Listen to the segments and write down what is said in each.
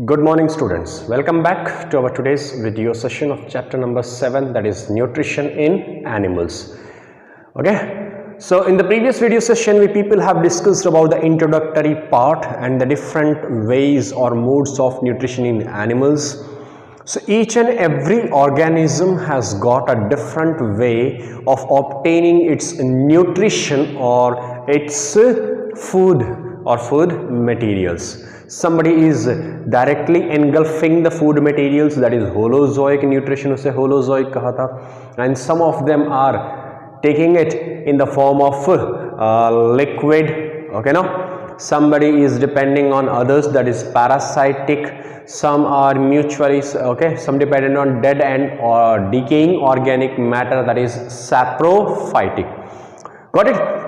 Good morning students, welcome back to our today's video session of chapter number 7, that is nutrition in animals. Okay, so in the previous video session we people have discussed about the introductory part and the different ways or modes of nutrition in animals. So each and every organism has got a different way of obtaining its nutrition or its food or food materials. Somebody is directly engulfing the food materials, that is holozoic nutrition, उसे holozoic कहा था, and some of them are taking it in the form of liquid. Okay, no, somebody is depending on others, that is parasitic. Some are mutually some dependent on dead and or decaying organic matter, that is saprophytic. Got it?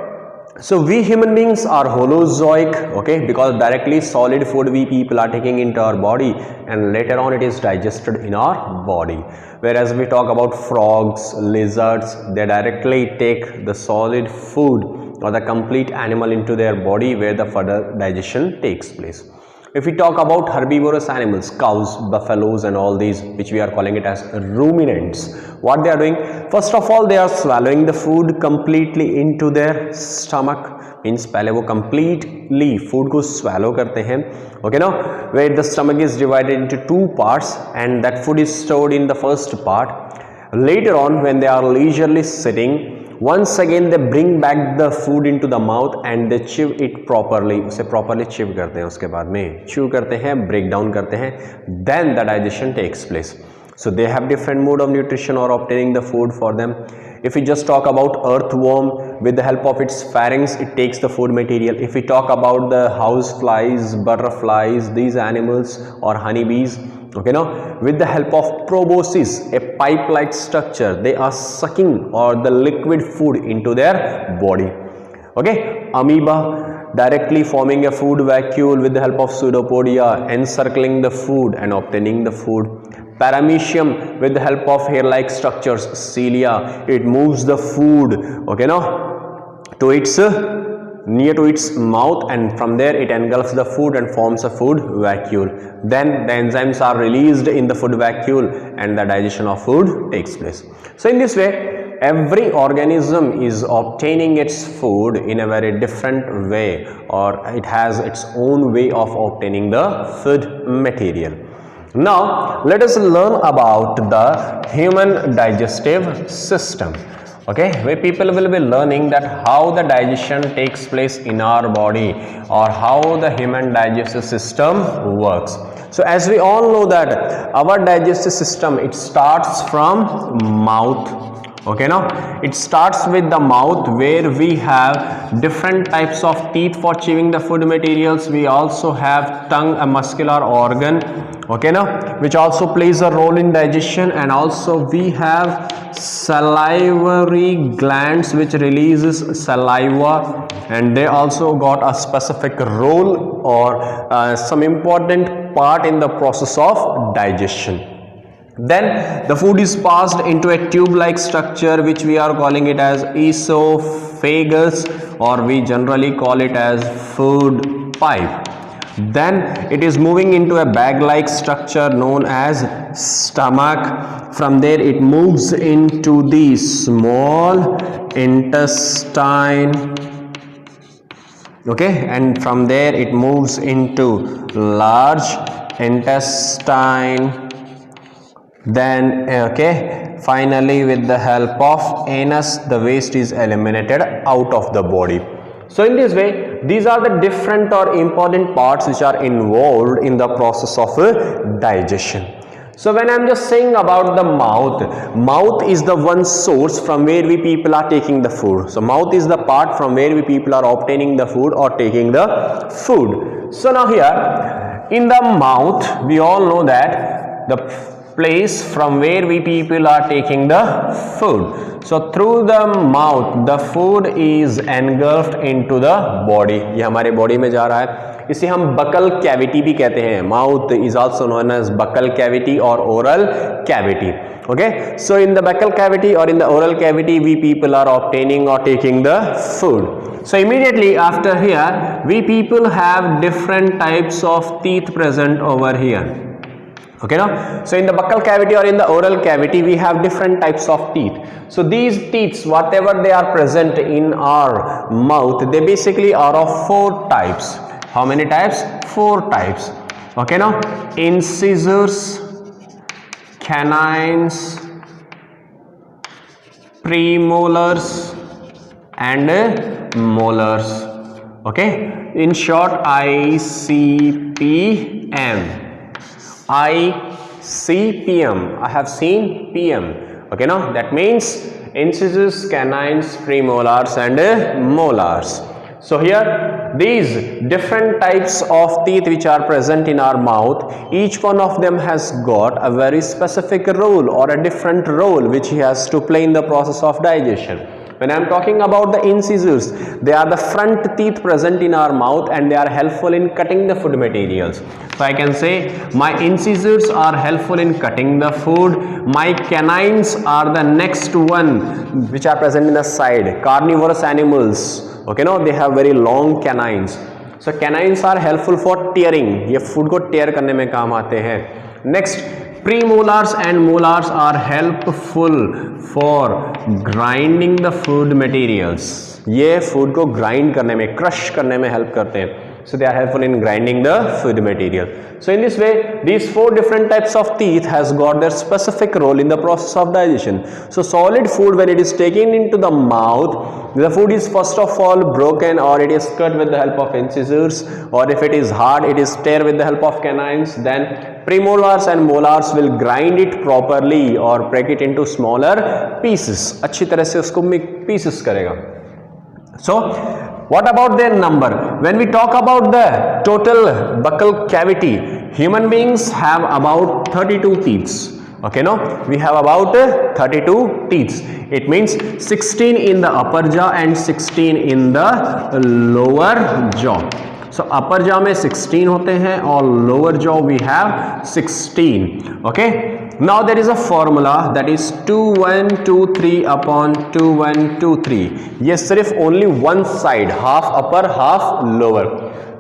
So we human beings are holozoic, okay, because directly solid food we people are taking into our body and later on it is digested in our body. Whereas we talk about frogs, lizards, they directly take the solid food or the complete animal into their body where the further digestion takes place. If we talk about herbivorous animals, cows, buffaloes and all these, which we are calling it as ruminants, what they are doing, first of all they are swallowing the food completely into their stomach. Means पहले वो completely food को swallow करते हैं, okay, now where the stomach is divided into two parts and that food is stored in the first part. Later on when they are leisurely sitting, once again they bring back the food into the mouth and they chew it properly. उसे properly chew करते हैं, उसके बाद में chew करते हैं, break down करते हैं, then the digestion takes place. So they have different mode of nutrition or obtaining the food for them. If we just talk about earthworm, with the help of its pharynx it takes the food material. If we talk about the house flies, butterflies, these animals or honeybees, okay, now with the help of proboscis, a pipe-like structure, they are sucking or the liquid food into their body. Okay, amoeba directly forming a food vacuole with the help of pseudopodia, encircling the food and obtaining the food. Paramecium with the help of hair-like structures, cilia, it moves the food, okay, now to its near to its mouth and from there it engulfs the food and forms a food vacuole. Then the enzymes are released in the food vacuole and the digestion of food takes place. So in this way every organism is obtaining its food in a very different way, or it has its own way of obtaining the food material. Now let us learn about the human digestive system. Okay, where people will be learning that how the digestion takes place in our body or how the human digestive system works. So as we all know that our digestive system, it starts from mouth. Okay, now it starts with the mouth where we have different types of teeth for chewing the food materials. We also have tongue, a muscular organ, okay, now which also plays a role in digestion, and also we have salivary glands which releases saliva and they also got a specific role or some important part in the process of digestion. Then the food is passed into a tube-like structure which we are calling it as esophagus, or we generally call it as food pipe. Then it is moving into a bag-like structure known as stomach. From there it moves into the small intestine, okay, and from there it moves into large intestine. Then okay, finally with the help of anus the waste is eliminated out of the body. So in this way these are the different or important parts which are involved in the process of digestion. So when I am just saying about the mouth is the one source from where we people are taking the food. So mouth is the part from where we people are obtaining the food or taking the food. So now here in the mouth we all know that the place from where we people are taking the food. So through the mouth the food is engulfed into the body. ये हमारे body में जा रहा है, इसे हम buccal cavity भी कहते हैं. Mouth is also known as buccal cavity और oral cavity. Okay, so in the buccal cavity or in the oral cavity we people are obtaining or taking the food. So immediately after here we people have different types of teeth present over here. Okay, now so in the buccal cavity or in the oral cavity we have different types of teeth. So these teeth, whatever they are present in our mouth, they basically are of 4 types. How many types? 4 types. Okay, now incisors, canines, premolars and molars. Okay, in short ICPM. ICPM, I have seen PM. Okay, now that means incisors, canines, premolars and molars. So here these different types of teeth which are present in our mouth, each one of them has got a very specific role or a different role which he has to play in the process of digestion. When I am talking about the incisors, they are the front teeth present in our mouth and they are helpful in cutting the food materials. So I can say my incisors are helpful in cutting the food. My canines are the next one which are present in the side. Carnivorous animals, okay, no, they have very long canines. So canines are helpful for tearing. ये food को tear करने में काम आते हैं. Next, premolars and molars are helpful for grinding the food materials. ये food को grind करने में, crush करने में help करते हैं. So they are helpful in grinding the food material. So in this way, these 4 different types of teeth has got their specific role in the process of digestion. So solid food, when it is taken into the mouth, the food is first of all broken or it is cut with the help of incisors, or if it is hard, it is tear with the help of canines. Then premolars and molars will grind it properly or break it into smaller pieces. अच्छी तरह से उसको pieces करेगा. So what about their number? When we talk about the total buccal cavity, human beings have about 32 teeth. Okay, no, we have about 32 teeth. It means 16 in the upper jaw and 16 in the lower jaw. So upper jaw में 16 होते हैं और lower jaw we have 16. Okay, now there is a formula that is 2123 upon 2123. ये सिर्फ only one side, half upper half lower.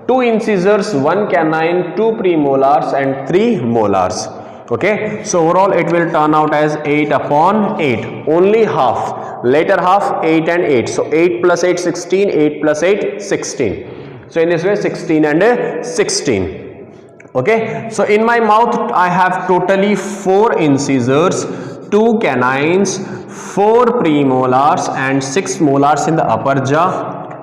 2 incisors, 1 canine, 2 premolars and 3 molars. Okay, so overall it will turn out as 8 upon 8, only half, later half 8 and 8. So 8 plus 8 16, 8 plus 8 16. So in this way 16 and 16. Okay, so in my mouth I have totally 4 incisors, 2 canines, 4 premolars and 6 molars in the upper jaw.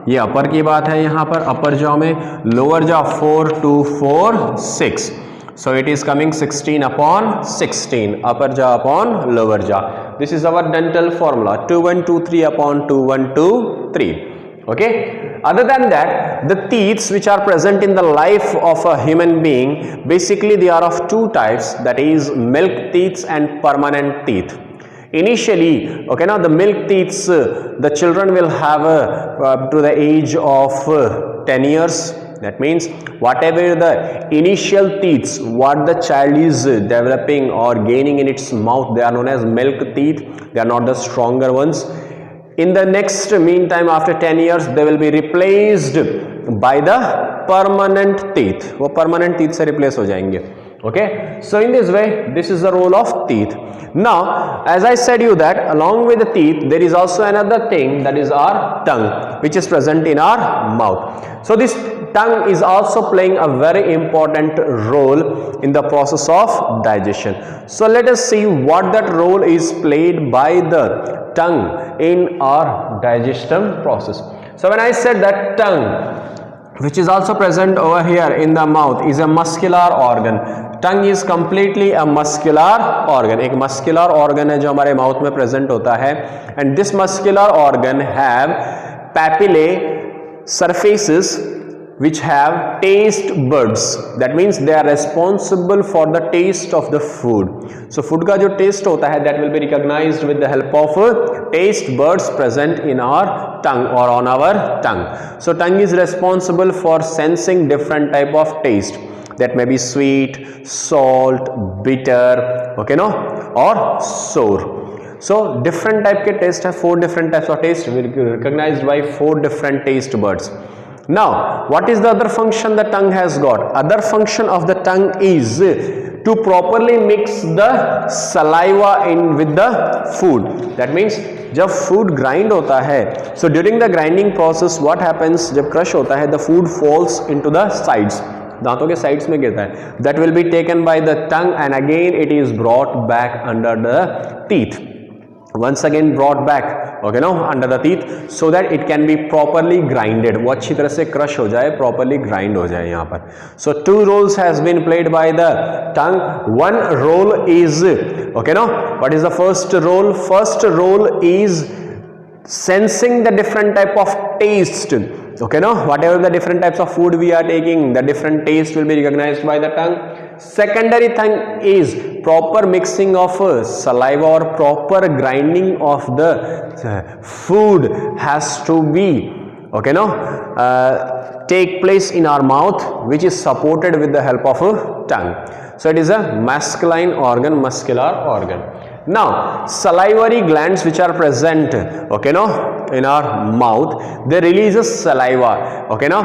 ये अपर की बात है यहाँ पर अपर jaw में. Lower jaw 4 2 4 6. So it is coming 16 upon 16, upper jaw upon lower jaw. This is our dental formula, 2123 upon 2123. Okay, other than that, the teeth which are present in the life of a human being, basically they are of 2 types, that is milk teeth and permanent teeth. Initially, okay, now the milk teeth the children will have to the age of 10 years. That means whatever the initial teeth what the child is developing or gaining in its mouth, they are known as milk teeth. They are not the stronger ones. In the next meantime, after 10 years, they will be replaced by the permanent teeth. वो permanent teeth से replace हो जाएंगे. Okay, so in this way, this is the role of teeth. Now, as I said you that along with the teeth, there is also another thing, that is our tongue, which is present in our mouth. So this tongue is also playing a very important role in the process of digestion. So let us see what that role is played by the tongue in our digestion process. So when I said that tongue, which is also present over here in the mouth, is a muscular organ. Tongue is completely a muscular organ. एक muscular organ है जो हमारे mouth में present होता है, and this muscular organ have papillae surfaces which have taste buds, that means they are responsible for the taste of the food. So food का जो taste होता है, that will be recognized with the help of taste buds present in our tongue or on our tongue. So tongue is responsible for sensing different type of taste, that may be sweet, salt, bitter, okay, no, or sour. So different type के taste है, 4 different types of taste will be recognized by 4 different taste buds. Now, what is the other function the tongue has got? Other function of the tongue is to properly mix the saliva in with the food. That means जब food grind होता है, so during the grinding process what happens, जब crush होता है, the food falls into the sides, दांतों के sides में गिरता है. That will be taken by the tongue and again it is brought back under the teeth. Once again brought back, okay, no, under the teeth, so that it can be properly grinded, वो अच्छी तरह से crush हो जाए, properly grind हो जाए यहाँ पर. So 2 roles has been played by the tongue. One role is, okay, no, what is the first role? First role is sensing the different type of taste, okay, no, whatever the different types of food we are taking, the different taste will be recognized by the tongue. Secondary thing is proper mixing of saliva or proper grinding of the food has to be, okay, no, take place in our mouth, which is supported with the help of a tongue. So it is a masculine organ, muscular organ. Now salivary glands which are present, okay, no, in our mouth, they release a saliva, okay, no,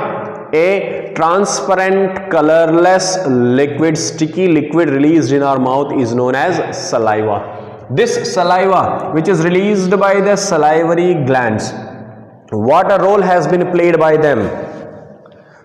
a transparent colorless liquid, sticky liquid released in our mouth is known as saliva. This saliva which is released by the salivary glands, what a role has been played by them?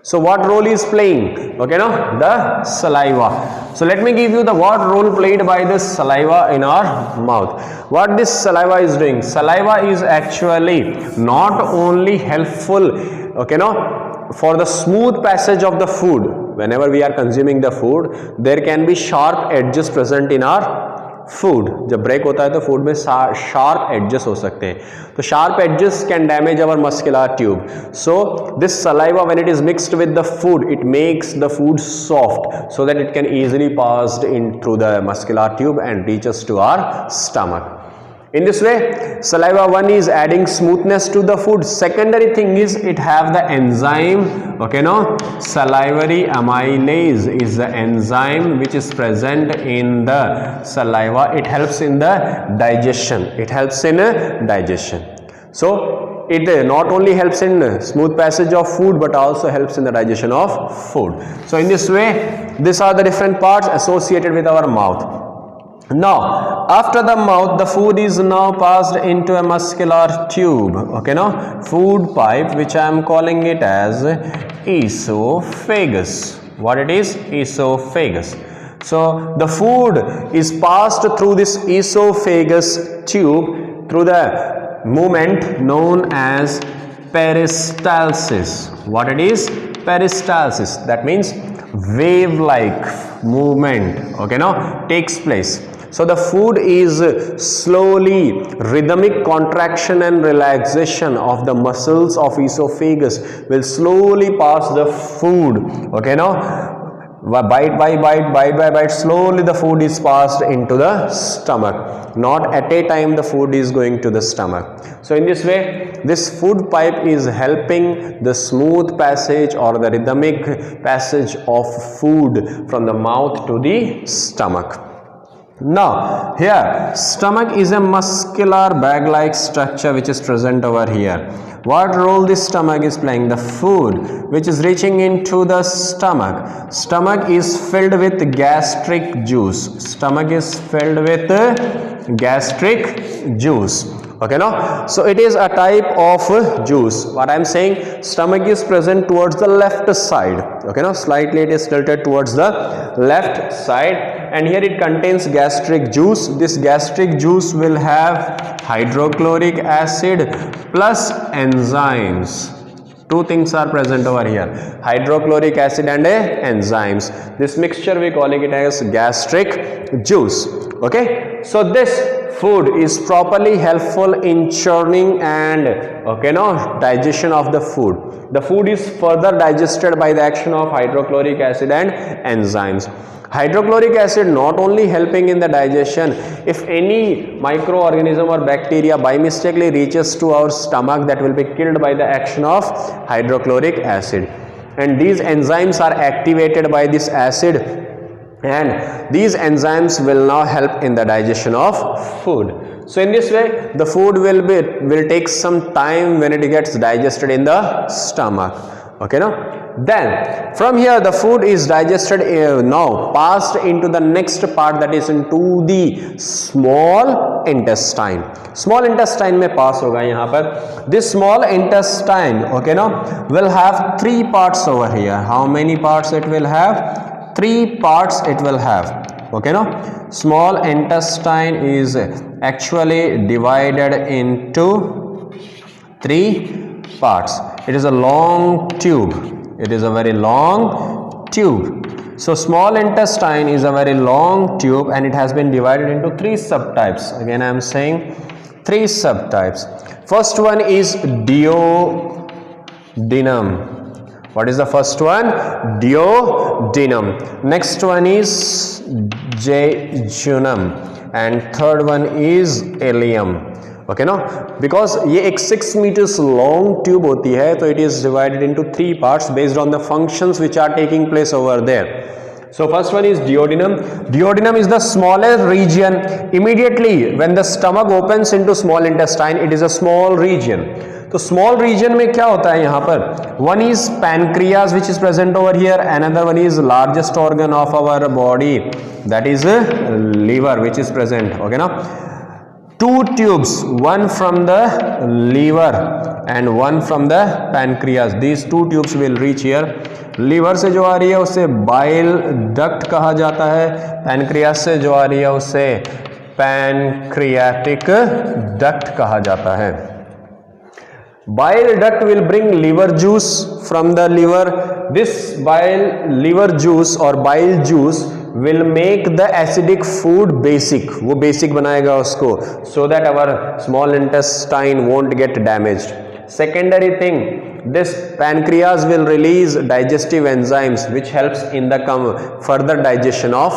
So what role is playing, okay, no, the saliva. So let me give you the what role played by the saliva in our mouth. What this saliva is doing? Saliva is actually not only helpful, okay, no, for the smooth passage of the food. Whenever we are consuming the food, there can be sharp edges present in our food. जब break होता है तो food में sharp adjust हो सकते हैं, तो sharp edges can damage our muscular tube. So this saliva when it is mixed with the food, it makes the food soft so that it can easily passed in through the muscular tube and reaches to our stomach. In this way, saliva one is adding smoothness to the food. Secondary thing is it have the enzyme, okay, no, salivary amylase is the enzyme which is present in the saliva. It helps in the digestion. It helps in digestion. So it not only helps in smooth passage of food but also helps in the digestion of food. So in this way, these are the different parts associated with our mouth. Now after the mouth, the food is now passed into a muscular tube, okay, no, food pipe, which I am calling it as esophagus. What it is? Esophagus. So the food is passed through this esophagus tube through the movement known as peristalsis. What it is? Peristalsis. That means wave like movement, okay, no, takes place. So the food is slowly rhythmic contraction and relaxation of the muscles of esophagus will slowly pass the food, okay, no, bite by bite, bite by bite, slowly the food is passed into the stomach. Not at a time the food is going to the stomach. So in this way, this food pipe is helping the smooth passage or the rhythmic passage of food from the mouth to the stomach. Now here stomach is a muscular bag like structure which is present over here. What role this stomach is playing? The food which is reaching into the stomach. Stomach is filled with gastric juice. Stomach is filled with gastric juice, okay, no, so it is a type of juice. What I am saying, stomach is present towards the left side, okay, no, slightly it is tilted towards the left side, and here it contains gastric juice. This gastric juice will have hydrochloric acid plus enzymes. Two things are present over here, hydrochloric acid and enzymes. This mixture we calling it as gastric juice, okay. So this food is properly helpful in churning and digestion of the food. The food is further digested by the action of hydrochloric acid and enzymes. Hydrochloric acid not only helping in the digestion, if any microorganism or bacteria by mistakenly reaches to our stomach, that will be killed by the action of hydrochloric acid, and these enzymes are activated by this acid, and these enzymes will now help in the digestion of food. So in this way the food will take some time when it gets digested in the stomach. Okay, now then from here the food is digested, now passed into the next part, that is into the small intestine. Small intestine में pass होगा यहाँ पर. This small intestine, okay, now will have 3 parts over here. How many parts it will have? 3 parts it will have. Okay, now small intestine is actually divided into 3 parts. It is a long tube. It is a very long tube. So small intestine is a very long tube, and it has been divided into 3 subtypes. Again I am saying 3 subtypes. First one is duodenum. What is the first one? Duodenum. Next one is jejunum, and third one is ileum. Okay, no, because ये एक 6 meters long tube होती है, तो it is divided into 3 parts based on the functions which are taking place over there. So first one is duodenum. Duodenum is the smallest region. Immediately when the stomach opens into small intestine, it is a small region. तो small region में क्या होता है यहाँ पर? One is pancreas which is present over here. Another one is largest organ of our body, that is liver, which is present. Okay, now 2 tubes, one from the liver and one from the pancreas. These 2 tubes will reach here. liver से जो आ रही है उसे bile duct कहा जाता है. pancreas से जो आ रही है उसे pancreatic duct कहा जाता है. Bile duct will bring liver juice from the liver. This liver juice or bile juice will make the acidic food basic. वो basic बनाएगा उसको, so that our small intestine won't get damaged. Secondary thing, this pancreas will release digestive enzymes which helps in the further digestion of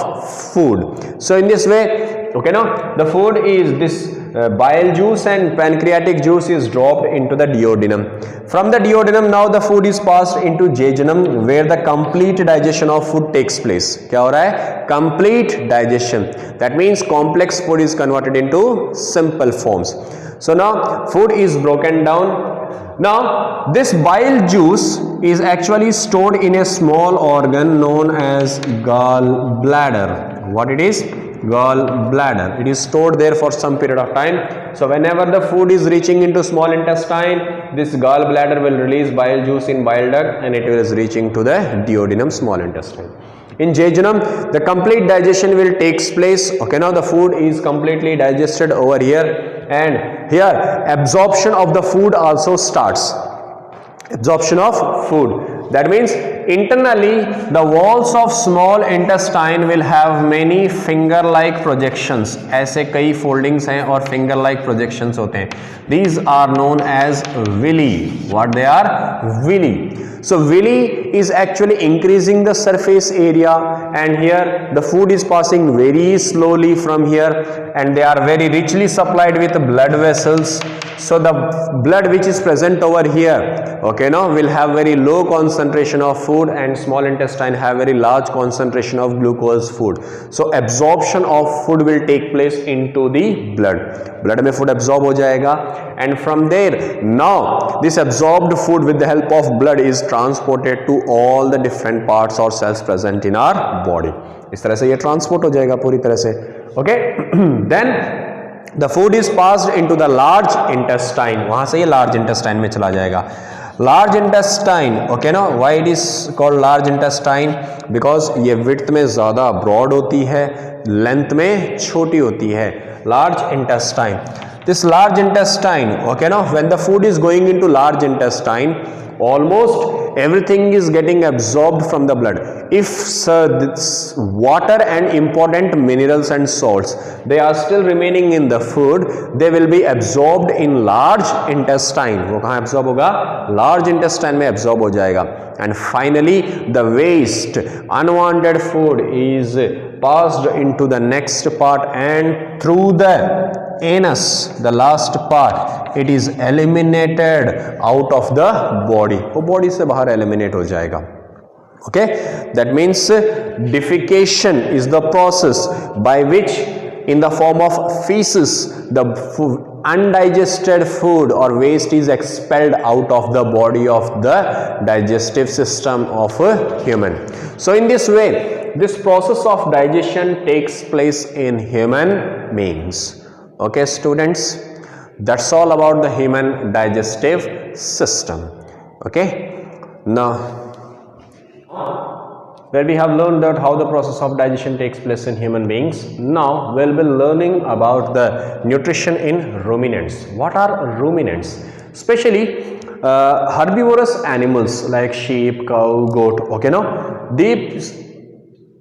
food. So in this way, okay, now the food is this bile juice and pancreatic juice is dropped into the duodenum. From the duodenum now the food is passed into jejunum, where the complete digestion of food takes place. क्या हो रहा है? Complete digestion. That means complex food is converted into simple forms. So now food is broken down. Now this bile juice is actually stored in a small organ known as gallbladder. What it is? Gallbladder. It is stored there for some period of time. So whenever the food is reaching into small intestine, this gallbladder will release bile juice in bile duct, and it is reaching to the duodenum, small intestine. In jejunum, the complete digestion will takes place. Okay, now the food is completely digested over here, and here absorption of the food also starts. Absorption of food. That means internally the walls of small intestine will have many finger like projections. ऐसे कई foldings हैं और finger like projections होते हैं. These are known as villi. What they are? Villi. So villi is actually increasing the surface area, and here the food is passing very slowly from here, and they are very richly supplied with blood vessels. So the blood which is present over here, okay, now will have very low concentration of food, and small intestine have very large concentration of glucose food. So absorption of food will take place into the blood. Blood में food absorb हो जाएगा, and from there now this absorbed food with the help of blood is transported to all the different parts or cells present in our body. इस तरह से ये transport हो जाएगा पूरी तरह से. Okay, then the food is passed into the large intestine. वहां से ये large intestine में चला जाएगा. Large intestine, okay, now why it is called large intestine? Because ये width में ज़्यादा broad होती है, length में छोटी होती है. Large intestine. This large intestine, okay, now when the food is going into large intestine, almost everything is getting absorbed from the blood. If this water and important minerals and salts, they are still remaining in the food, they will be absorbed in large intestine. वो कहाँ absorb होगा? Large intestine में absorb हो जाएगा. And finally the waste, unwanted food is passed into the next part, and through the anus, the last part, it is eliminated out of the body. वो body से बाहर eliminate हो जाएगा. Okay, that means defecation is the process by which in the form of feces the undigested food or waste is expelled out of the body of the digestive system of a human. So in this way, this process of digestion takes place in human beings. Okay students, that's all about the human digestive system. Okay, now where we have learned that how the process of digestion takes place in human beings, now we'll be learning about the nutrition in ruminants. What are ruminants? Especially herbivorous animals like sheep, cow, goat. Okay, now these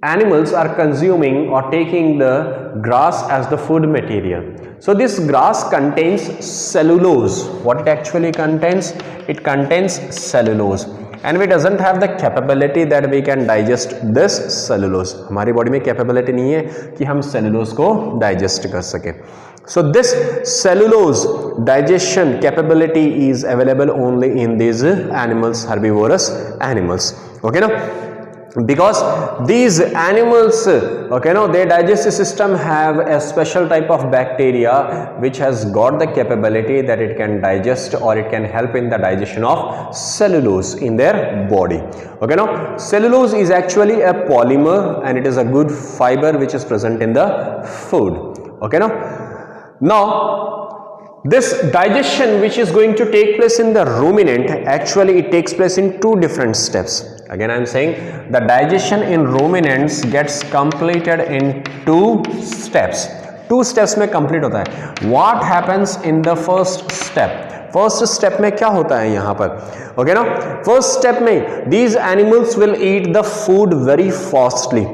animals are consuming or taking the grass as the food material. So this grass contains cellulose. What it actually contains? It contains cellulose. And we doesn't have the capability that we can digest this cellulose. हमारी body में capability नहीं है कि हम cellulose को digest कर सके. So this cellulose digestion capability is available only in these animals, herbivorous animals. Okay, now because these animals, okay, now their digestive system have a special type of bacteria which has got the capability that it can digest or it can help in the digestion of cellulose in their body. Okay, now cellulose is actually a polymer and it is a good fiber which is present in the food. Okay, now this digestion which is going to take place in the ruminant, actually it takes place in two different steps. Again I am saying the digestion in ruminants gets completed in two steps. Two steps में complete होता है. What happens in the first step? First step में क्या होता है यहाँ पर? Okay, now first step में these animals will eat the food very fastly.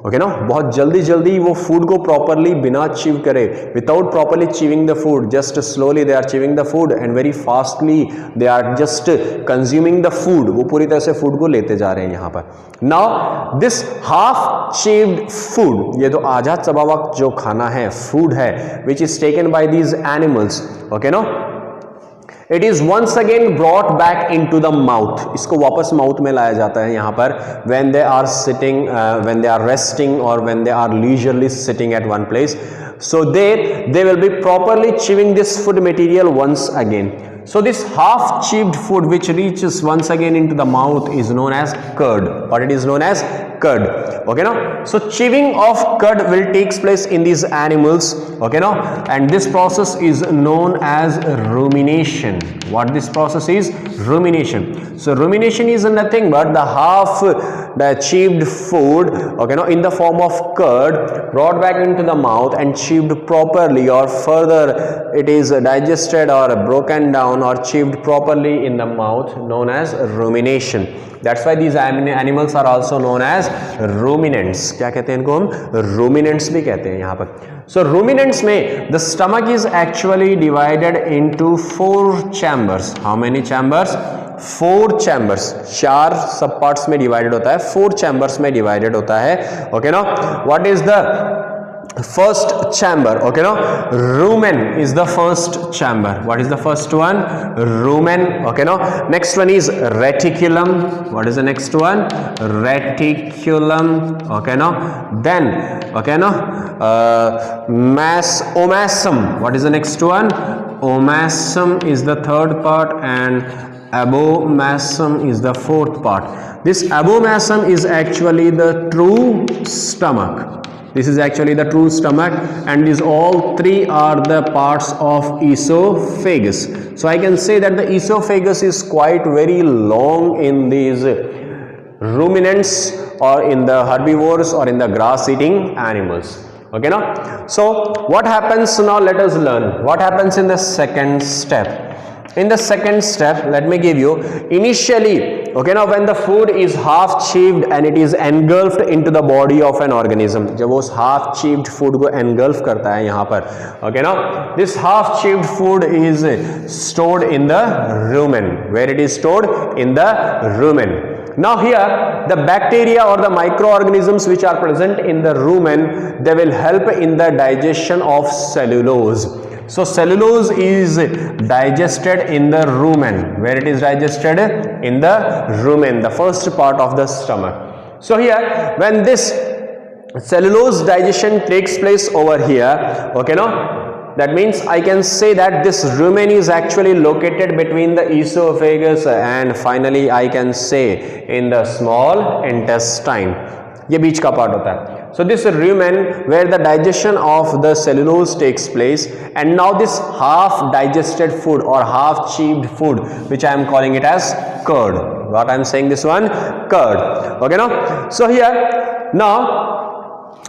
Okay ना, बहुत जल्दी जल्दी वो फूड को प्रॉपरली बिना चीव करे, without properly chewing the food, just slowly they are chewing the food and very fastly they are just consuming the food. वो पूरी तरह से फूड को लेते जा रहे हैं यहाँ पर. नाउ दिस हाफ चीव्ड फूड, ये तो आधा चबा हुआ जो खाना है, फूड है, which is taken by these animals. Okay now, it is once again brought back into the mouth. इसको वापस माउथ में लाया जाता है यहाँ पर when they are sitting, when they are resting और when they are leisurely sitting at one place. So they will be properly chewing this food material once again. So this half chewed food which reaches once again into the mouth is known as curd. What it is known as? Curd. Okay, now so chewing of curd will takes place in these animals. Okay, now and this process is known as rumination. What this process is? Rumination. So rumination is nothing but the half the chewed food, okay, now in the form of curd brought back into the mouth and chewed properly, or further it is digested or broken down or chewed properly in the mouth, known as rumination. That's why these animals are also known as ruminants. क्या कहते हैं इनको हम? Ruminants भी कहते हैं यहाँ पर. So ruminants में the stomach is actually divided into 4 chambers. How many chambers? 4 chambers. 4 सब parts में divided होता है, 4 chambers में divided होता है. Okay, now what is the first chamber? Okay, now rumen is the first chamber. What is the first one? Rumen. Okay, now next one is reticulum. What is the next one? Reticulum. Okay, now then okay, now omasum. What is the next one? Omasum is the third part and abomasum is the fourth part. This abomasum is actually the true stomach. This is actually the true stomach, and these all 3 are the parts of esophagus. So I can say that the esophagus is quite very long in these ruminants or in the herbivores or in the grass eating animals. Okay, now so what happens now? Let us learn what happens in the second step. In the second step, let me give you initially, okay, now when the food is half chewed and it is engulfed into the body of an organism, जब वो half chewed food को engulf करता है यहाँ पर, okay, now this half chewed food is stored in the rumen. Where it is stored? In the rumen. Now here the bacteria or the microorganisms which are present in the rumen, they will help in the digestion of cellulose. So cellulose is digested in the rumen. Where it is digested? In the rumen, the first part of the stomach. So here when this cellulose digestion takes place over here, okay, no, that means I can say that this rumen is actually located between the esophagus and finally I can say in the small intestine. ये बीच का part होता है. So this rumen where the digestion of the cellulose takes place, and now this half digested food or half chewed food, which I am calling it as curd. What I am saying this one? Curd. Okay, now. So here now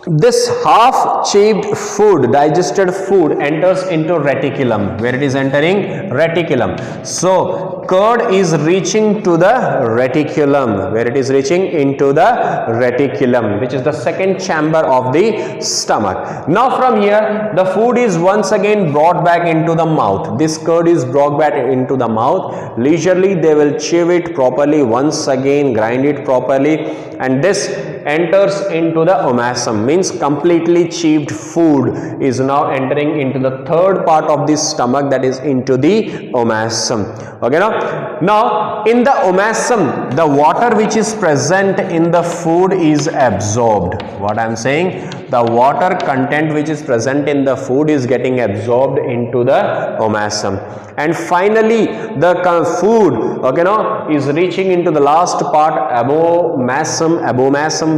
this half chewed food, digested food enters into reticulum. Where it is entering? Reticulum. So curd is reaching to the reticulum. Where it is reaching? Into the reticulum, which is the second chamber of the stomach. Now from here the food is once again brought back into the mouth. This curd is brought back into the mouth. Leisurely they will chew it properly, once again grind it properly, and this enters into the omasum, means completely chewed food is now entering into the third part of the stomach, that is into the omasum. Okay, now in the omasum the water which is present in the food is absorbed. What I am saying, the water content which is present in the food is getting absorbed into the omasum, and finally the food, okay, now is reaching into the last part, abomasum,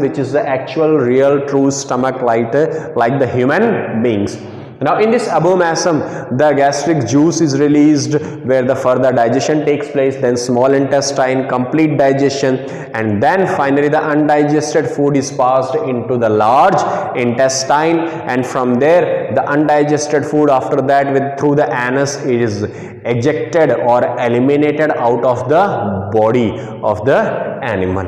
which is the actual real true stomach like the human beings. Now in this abomasum the gastric juice is released where the further digestion takes place, then small intestine, complete digestion, and then finally the undigested food is passed into the large intestine, and from there the undigested food after that through the anus is ejected or eliminated out of the body of the animal.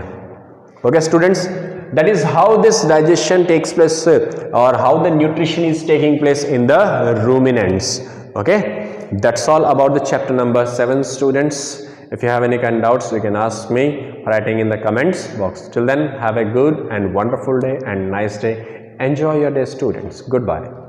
Okay students, that is how this digestion takes place or how the nutrition is taking place in the ruminants. Okay, that's all about the chapter number 7 students. If you have any kind of doubts you can ask me writing in the comments box. Till then, have a good and wonderful day and nice day. Enjoy your day students. Goodbye.